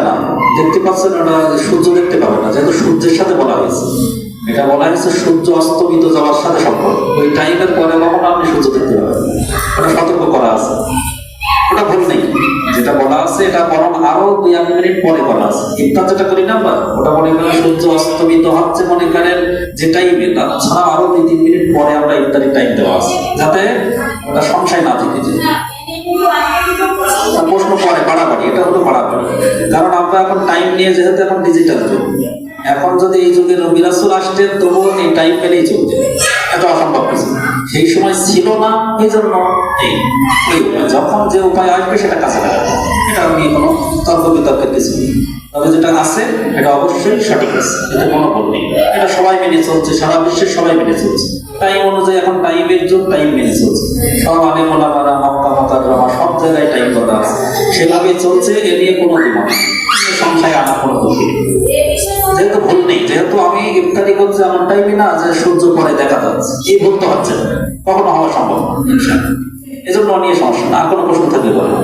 না, দেখতে পাচ্ছেন ওটা সূর্য দেখতে পাবে না, যেহেতু সূর্যের সাথে বলা হয়েছে। এটা বলা হয়েছে সূর্য অস্তমিত যাওয়ার সাথে সম্পর্ক, ওই টাইমের পরে কখনো আপনি সূর্য দেখতে পাবেন, ওটা সতর্ক করা আছে। ওটা ভুল নেই, যেটা বলা আছে এটা বরং আরো 2-1 মিনিট পরে বলা আছে। ইফতার যেটা করি না আমরা, ওটা মনে করেন সূর্য অস্তমিত হচ্ছে মনে করেন যে টাইমে, তাছাড়া আরো 2-3 মিনিট পরে আমরা ইফতারের টাইম দেওয়া আছে, যাতে ওটা সংশয় না থেকে যায়। প্রশ্ন পরে বাড়াবাড়ি, এটা হলো বাড়াবাড়ি, কারণ আমরা এখন টাইম নিয়ে যেহেতু এখন ডিজিটাল যুগ, এখন যদি এই যুগে নবী রাসূল আসতেন তবুও এই টাইম পেলেই চলছে, এটা অসম্ভব কিছু। সেই সময় ছিল না, এই জন্য এই যখন যে উপায় আসবে সেটা কাছে লাগাবে, এটা নিয়ে কোনো তর্ক বিতর্কের কিছু নেই। তবে যেটা আছে এটা অবশ্যই সঠিক আছে, এতে কোনো ভুল নেই। এটা সবাই মেনে চলছে, সারা বিশ্বের সবাই মেনে চলছে। টাইম অনুযায়ী এখন টাইমের যুগ, টাইম মেনে চলছে। সব আলেম ওলামারা মক্কা মুকাররমা সব জায়গায় টাইম করা আছে, সেভাবে চলছে। এ নিয়ে কোনো দ্বিমত, সংশয় আনা কোনো দোষ নেই। যেহেতু ভুল নেই, যেহেতু আমি ইফতারি করছি এমন টাইমে না যে সূর্য পরে দেখা যাচ্ছে, এই ভুল তো হচ্ছে না, কখনো হওয়া সম্ভব না ইনশাআল্লাহ। এজন্য নিয়ে সমস্যা না। আর কোনো প্রশ্ন থাকলে বলেন।